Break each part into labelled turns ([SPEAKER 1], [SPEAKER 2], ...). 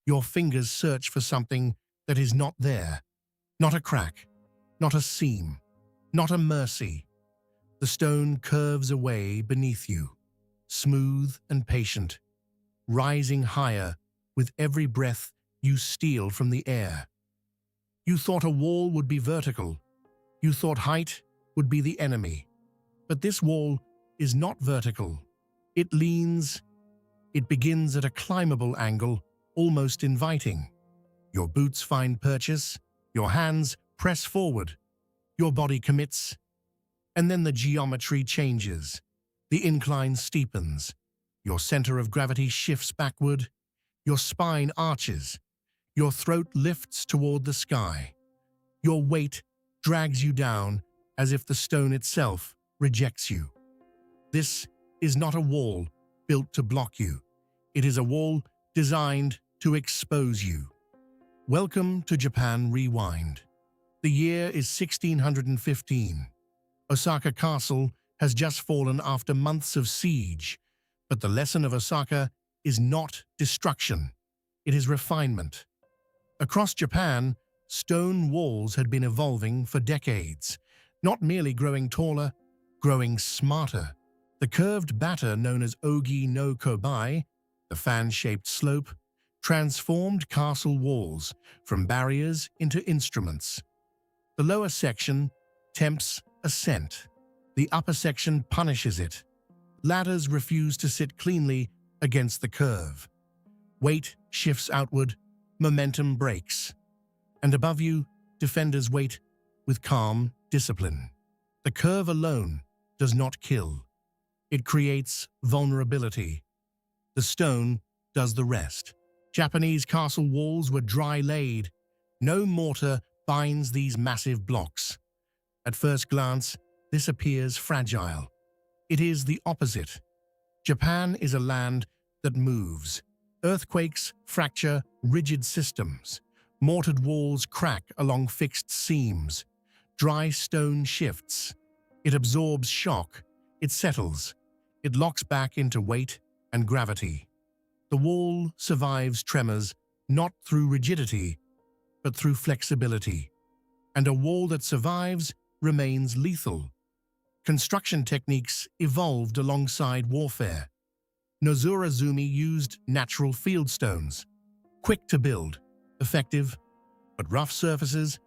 [SPEAKER 1] Your fingers search for something that is not there. Not a crack, not a seam, not a mercy. The stone curves away beneath you, smooth and patient, rising higher with every breath you steal from the air. You thought a wall would be vertical. You thought height would be the enemy. But this wall is not vertical. It leans. It begins at a climbable angle, almost inviting. Your boots find purchase. Your hands press forward. Your body commits. And then the geometry changes. The incline steepens. Your center of gravity shifts backward. Your spine arches. Your throat lifts toward the sky. Your weight drags you down as if the stone itself rejects you. This is not a wall built to block you. It is a wall designed to expose you. Welcome to Japan Rewind. The year is 1615. Osaka Castle has just fallen after months of siege, but the lesson of Osaka is not destruction. It is refinement. Across Japan, stone walls had been evolving for decades, not merely growing taller, growing smarter. The curved batter known as ogi no kobai, the fan-shaped slope, transformed castle walls from barriers into instruments. The lower section tempts ascent. The upper section punishes it. Ladders refuse to sit cleanly against the curve. Weight shifts outward, momentum breaks. And above you, defenders wait with calm discipline. The curve alone does not kill. It creates vulnerability. The stone does the rest. Japanese castle walls were dry-laid. No mortar binds these massive blocks. At first glance, this appears fragile. It is the opposite. Japan is a land that moves. Earthquakes fracture rigid systems. Mortared walls crack along fixed seams. Dry stone shifts. It absorbs shock. It settles. It locks back into weight and gravity. The wall survives tremors not through rigidity, but through flexibility. And a wall that survives remains lethal. Construction techniques evolved alongside warfare. Nozorazumi used natural fieldstones, quick to build, effective, but rough surfaces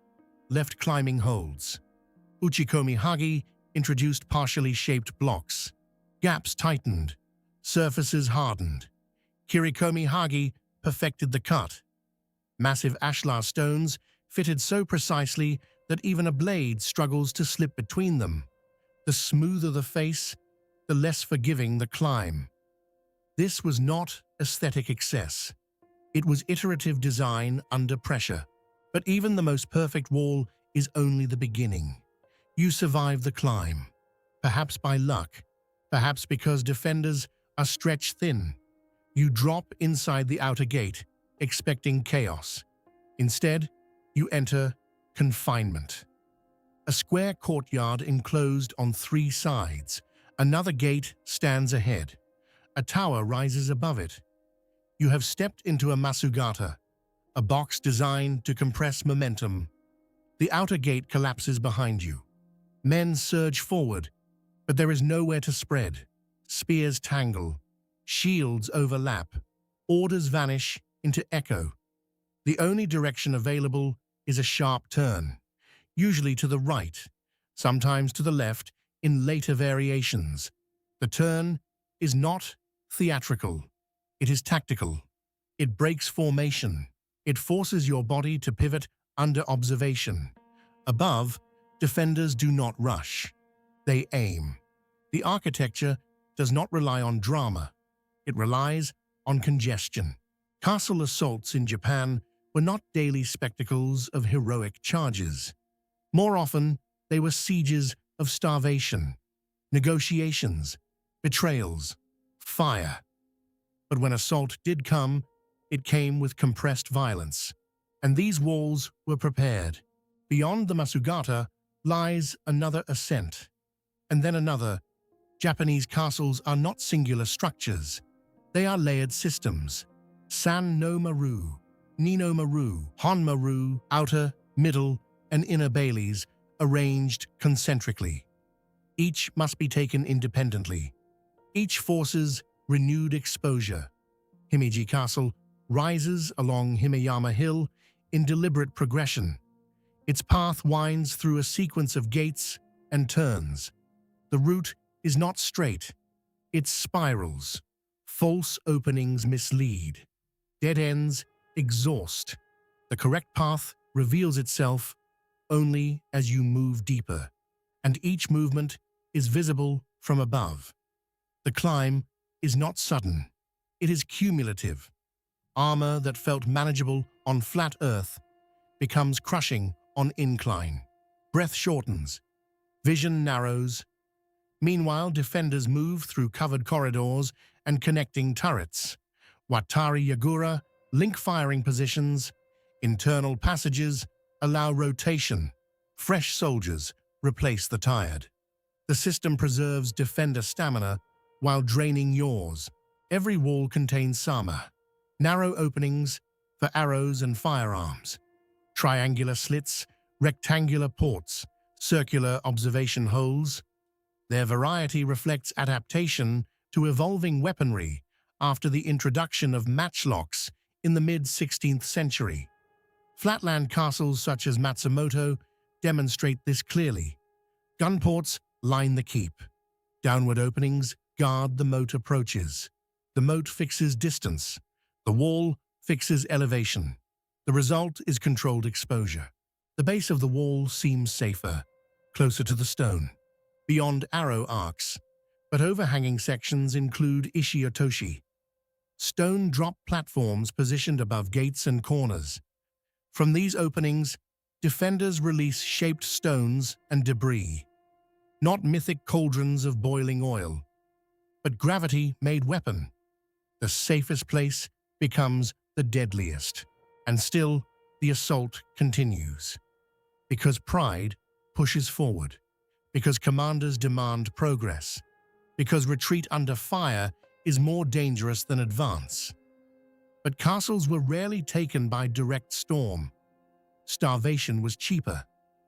[SPEAKER 1] left climbing holds. Uchikomi Hagi introduced partially shaped blocks. Gaps tightened, surfaces hardened. Kirikomi Hagi perfected the cut. Massive ashlar stones fitted so precisely that even a blade struggles to slip between them. The smoother the face, the less forgiving the climb. This was not aesthetic excess. It was iterative design under pressure. But even the most perfect wall is only the beginning. You survive the climb, perhaps by luck, perhaps because defenders are stretched thin. You drop inside the outer gate, expecting chaos. Instead, you enter confinement. A square courtyard enclosed on 3 sides. Another gate stands ahead. A tower rises above it. You have stepped into a Masugata, a box designed to compress momentum. The outer gate collapses behind you. Men surge forward, but there is nowhere to spread. Spears tangle. Shields overlap. Orders vanish into echo. The only direction available is a sharp turn, usually to the right, sometimes to the left in later variations. The turn is not theatrical. It is tactical. It breaks formation. It forces your body to pivot under observation. Above, defenders do not rush. They aim. The architecture does not rely on drama. It relies on congestion. Castle assaults in Japan were not daily spectacles of heroic charges. More often, they were sieges of starvation, negotiations, betrayals, fire. But when assault did come, it came with compressed violence. And these walls were prepared. Beyond the Masugata lies another ascent, and then another. Japanese castles are not singular structures. They are layered systems. San no Maru, Nino-maru, Hon-maru, outer, middle, and inner baileys arranged concentrically. Each must be taken independently. Each forces renewed exposure. Himeji Castle rises along Himeyama Hill in deliberate progression. Its path winds through a sequence of gates and turns. The route is not straight. It spirals. False openings mislead. Dead ends exhaust. The correct path reveals itself only as you move deeper, and each movement is visible from above. The climb is not sudden. It is cumulative. Armor that felt manageable on flat earth becomes crushing on incline. Breath shortens. Vision narrows. Meanwhile, defenders move through covered corridors and connecting turrets. Watari Yagura link firing positions. Internal passages allow rotation. Fresh soldiers replace the tired. The system preserves defender stamina while draining yours. Every wall contains sama, narrow openings for arrows and firearms, triangular slits, rectangular ports, circular observation holes. Their variety reflects adaptation to evolving weaponry after the introduction of matchlocks in the mid-16th century. Flatland castles such as Matsumoto demonstrate this clearly. Gunports line the keep. Downward openings guard the moat approaches. The moat fixes distance. The wall fixes elevation. The result is controlled exposure. The base of the wall seems safer, closer to the stone, beyond arrow arcs, but overhanging sections include Ishi-otoshi, stone drop platforms positioned above gates and corners. From these openings, defenders release shaped stones and debris, not mythic cauldrons of boiling oil, but gravity-made weapon. The safest place becomes the deadliest, and still the assault continues. Because pride pushes forward, because commanders demand progress, because retreat under fire is more dangerous than advance. But castles were rarely taken by direct storm. Starvation was cheaper,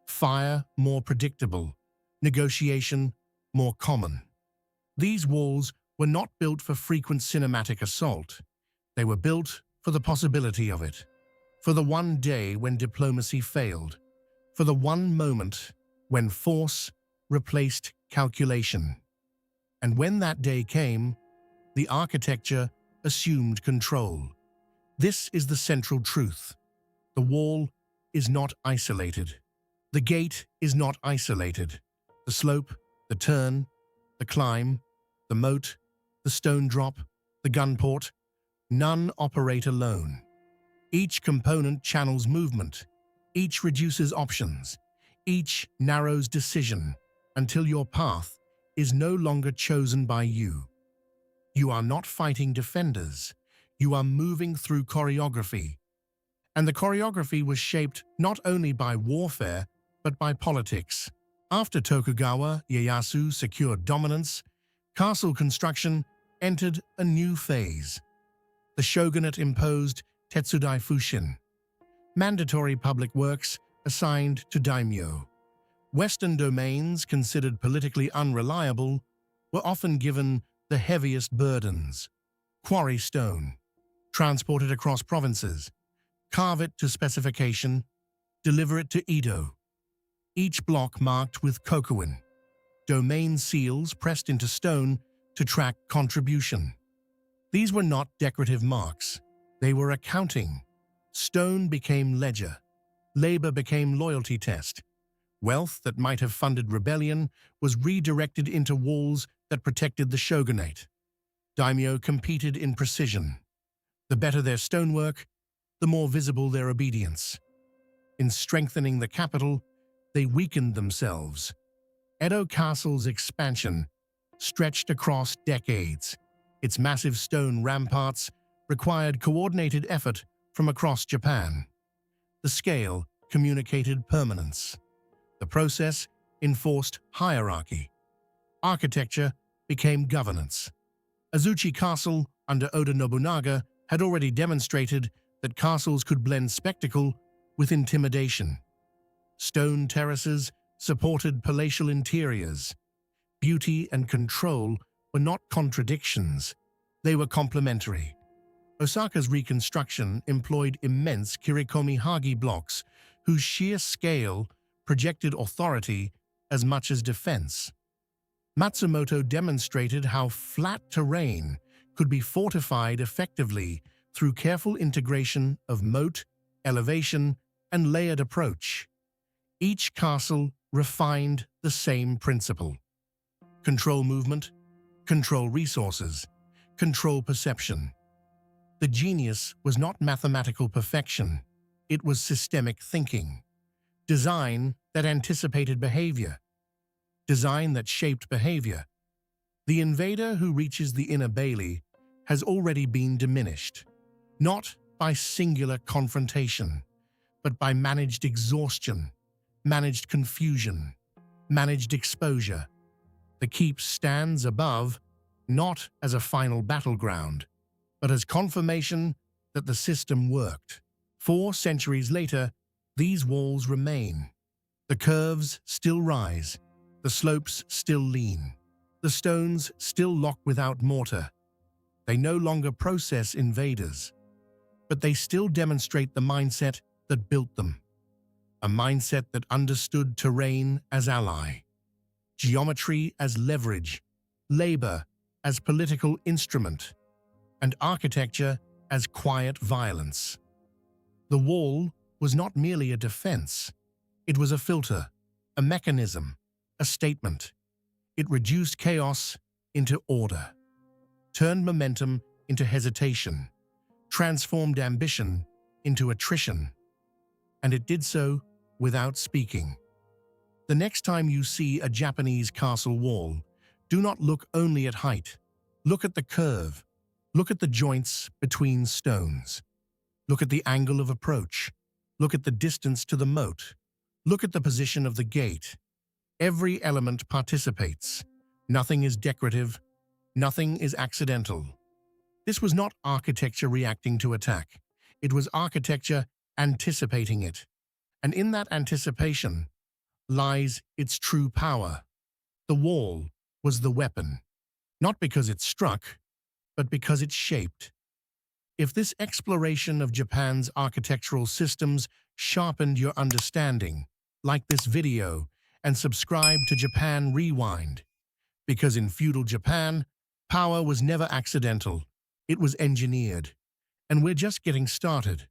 [SPEAKER 1] fire more predictable, negotiation more common. These walls were not built for frequent cinematic assault. They were built for the possibility of it, for the one day when diplomacy failed, for the one moment when force replaced calculation. And when that day came, the architecture assumed control. This is the central truth. The wall is not isolated. The gate is not isolated. The slope, the turn, the climb, the moat, the stone drop, the gunport, none operate alone. Each component channels movement. Each reduces options. Each narrows decision until your path is no longer chosen by you. You are not fighting defenders. You are moving through choreography. And the choreography was shaped not only by warfare, but by politics. After Tokugawa Ieyasu secured dominance, castle construction entered a new phase. The shogunate imposed Tetsudai Fushin, mandatory public works assigned to daimyo. Western domains, considered politically unreliable, were often given the heaviest burdens. Quarry stone, transport it across provinces, carve it to specification, deliver it to Edo. Each block marked with kokuin, domain seals pressed into stone to track contribution. These were not decorative marks. They were accounting. Stone became ledger. Labor became loyalty test. Wealth that might have funded rebellion was redirected into walls that protected the shogunate. Daimyo competed in precision. The better their stonework, the more visible their obedience. In strengthening the capital, they weakened themselves. Edo Castle's expansion stretched across decades. Its massive stone ramparts required coordinated effort from across Japan. The scale communicated permanence. The process enforced hierarchy. Architecture became governance. Azuchi Castle under Oda Nobunaga had already demonstrated that castles could blend spectacle with intimidation. Stone terraces supported palatial interiors. Beauty and control were not contradictions, they were complementary. Osaka's reconstruction employed immense kirikomi-hagi blocks whose sheer scale projected authority as much as defense. Matsumoto demonstrated how flat terrain could be fortified effectively through careful integration of moat, elevation, and layered approach. Each castle refined the same principle. Control movement, control resources, control perception. The genius was not mathematical perfection, it was systemic thinking. Design that anticipated behavior. Design that shaped behavior. The invader who reaches the inner bailey has already been diminished, not by singular confrontation, but by managed exhaustion, managed confusion, managed exposure. The keep stands above, not as a final battleground, but as confirmation that the system worked. 4 centuries later, these walls remain. The curves still rise, the slopes still lean, the stones still lock without mortar. They no longer process invaders, but they still demonstrate the mindset that built them. A mindset that understood terrain as ally, geometry as leverage, labor as political instrument, and architecture as quiet violence. The wall was not merely a defense. It was a filter, a mechanism, a statement. It reduced chaos into order, turned momentum into hesitation, transformed ambition into attrition. And it did so without speaking. The next time you see a Japanese castle wall, do not look only at height. Look at the curve. Look at the joints between stones. Look at the angle of approach. Look at the distance to the moat. Look at the position of the gate. Every element participates. Nothing is decorative. Nothing is accidental. This was not architecture reacting to attack. It was architecture anticipating it. And in that anticipation lies its true power. The wall was the weapon, not because it struck, but because it shaped. If this exploration of Japan's architectural systems sharpened your understanding, like this video and subscribe to Japan Rewind. Because in feudal Japan, power was never accidental, it was engineered. And we're just getting started.